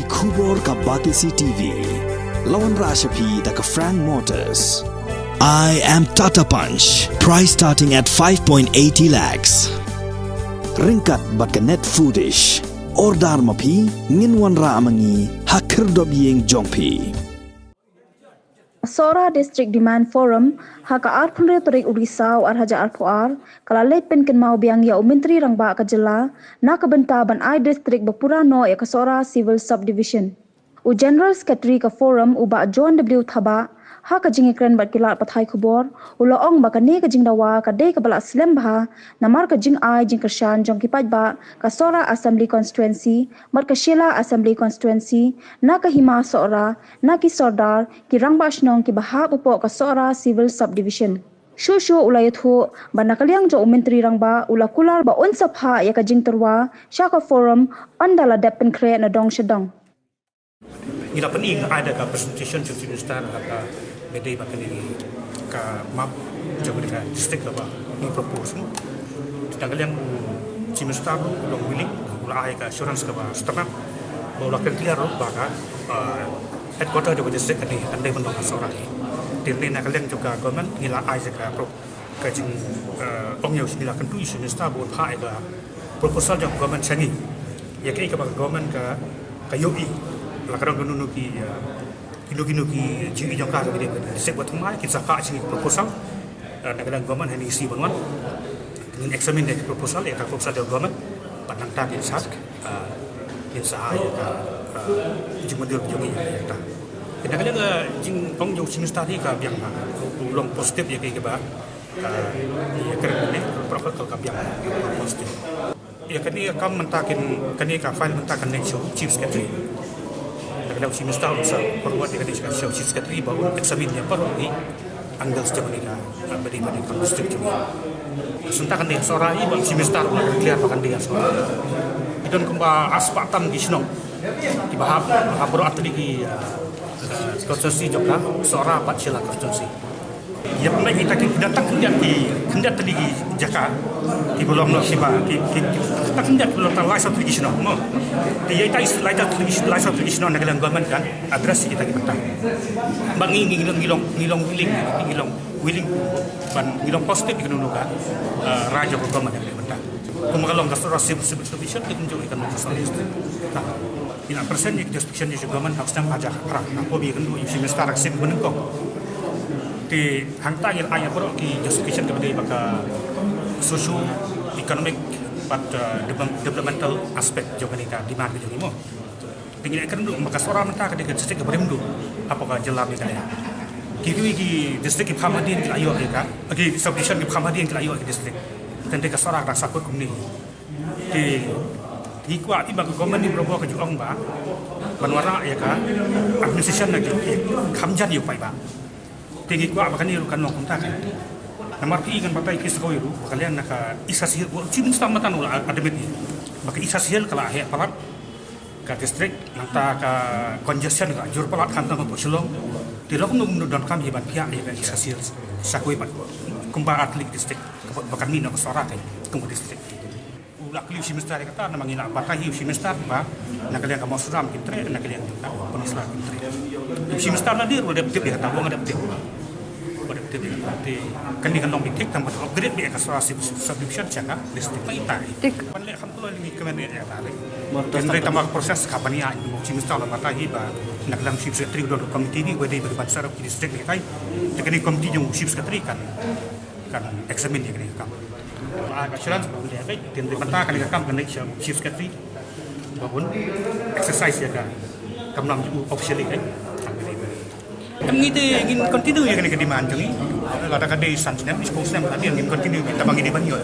Kubor ka Batisi TV. Lawan Rashapi da ka Frank Motors. I am Tata Punch. Price starting at 5.80 lakhs. Ringkat bat ka net foodish. Ordar mapi nginwan ra amangi hakir dobyeng jongpi. Sora District Demand Forum haka arpunre torik Urisau arhaja arpoar kala lepen ken mau biang ya menteri rangba ka jela na ka benta ban I District bapura no ya ka Sora Civil Subdivision. U General Secretary ka Forum uba John W Thaba haka jingikren bat kilat pathai khubor ulo ong ba ka ne ka jingdawa ka de ka bala slem bha namar ka jing ai jing kershan jong kipaj ba ka Sora Assembly Constituency mar ka Shela Assembly Constituency na ka hima Sora na ki Sordar ki rangba shnong ki baha upo ka Sora Civil Subdivision. Shushu ulayathu banakaliang jo menteri rangba ula kular ba unsapha ya ka jing terwa syaka forum andala depen kre na dong shedong. Ila pening ada ka presentation cuci besar ka bedi makan ini ka map jago dengan district apa ni propose mu sedangkan yang cimestar ulang willing ulah ai ka assurance ka ba setengah ulah clear baka headquarter jago district ni andai bendong Sora ni dirni nak kalian juga government ngila ai ka pro ka jing ongyo sila kan tu isu cimestar bu phai ka proposal jago government changi ya ke ka government ka yoi la kadang gunu ki kilo ki jing jong ka ke disek buat mai kita ka sini proposal kadang government hani isi banwan dengan examine the proposal ya ka proposal dari government pandang tak insat insah ya ka jing model jong ya ta kadang jing ong jong sini tadi ka biang long positif ya ke ba ya keren ni proposal ka biang positif ya kani kam mentakin kani ka file mentakan next chief secretary kalau si mesti tahu perbuat dengan dia si chief secretary baru examine yang perlu ni angle sejauh ni beri pada konstruk juga. Sentakan dia Sora ini baru si mesti tahu clear bahkan dia Sora. Itu kumba aspatan di sini di bahap perlu atau di konstruksi juga Sora 4 Shela konstruksi. Ya pernah kita datang kendat di Jakarta di belum nak siapa kita kendat belum terlalu satu lagi sini. Dia itu lain satu lagi sini negara government kan address kita kita. Bangi ngilong willing positif kita dulu kan raja government yang kita. Kemudian kalau Sora Civil Subdivision kita menunjukkan masalah itu. Ina persen yang description di government harus yang ajar kerang. Apa biar kan dulu yang mesti raksim menengkok. Di hantar yang ayah perlu di justification kepada baka socio economic pada developmental aspek juga ni kan di mana juga ni mo. Dengan kan dulu maka Sora mentah ketika district kepada mundu apakah jelas ni kan ya. Kiri district di Phamadian kita ayo ya kan. Bagi subdivision di Phamadian kita ayo ke district. Dan dekat Sora rasa kot kumni. Di kuat iba government ni berapa ke juang ba. Banwara ya kan. Administration lagi kamjan yo pai ba. Tinggi kuat bahkan ni kan nak kontak. Nomor pi kan batai kes kau itu, kalian nak isasihil, cuma setama tanu ada beti. Bagi isasihil kalau akhir palat ke distrik, nanti ke congestion ke jur palat kantor untuk Shillong. Di lokal nunggu dan kami hebat pihak ya isasihil sakui pat. Kumpa atlet distrik, bahkan ni nak Sora kan, kumpa distrik. Ulah kali semester kata nama ngina batai semester ba, nak kalian kamu suram kintre, nak kalian juga penislah kintre. Semester nanti udah dapet dia kata, buang dapet. Kan di kantong bitik tanpa upgrade dia ke Sora Subdivision jaga listrik kita. Panlek alhamdulillah ini kementerian ya tadi. Menteri tambah proses kapan ya mau cimista lah mata hiba nak dalam chief secretary udah komite ini gue dari besar di distrik ni kai. Teknik komite yang chief secretary kan examine dia kena kam. Assurance dia kai tentang mata kan kam kena chief secretary bangun exercise ya kan. Kamnam officially kan. Kami ingin continue yang kena demand jadi. Kalau ada kadai sunset, disposal tadi ingin continue kita bagi di banyak.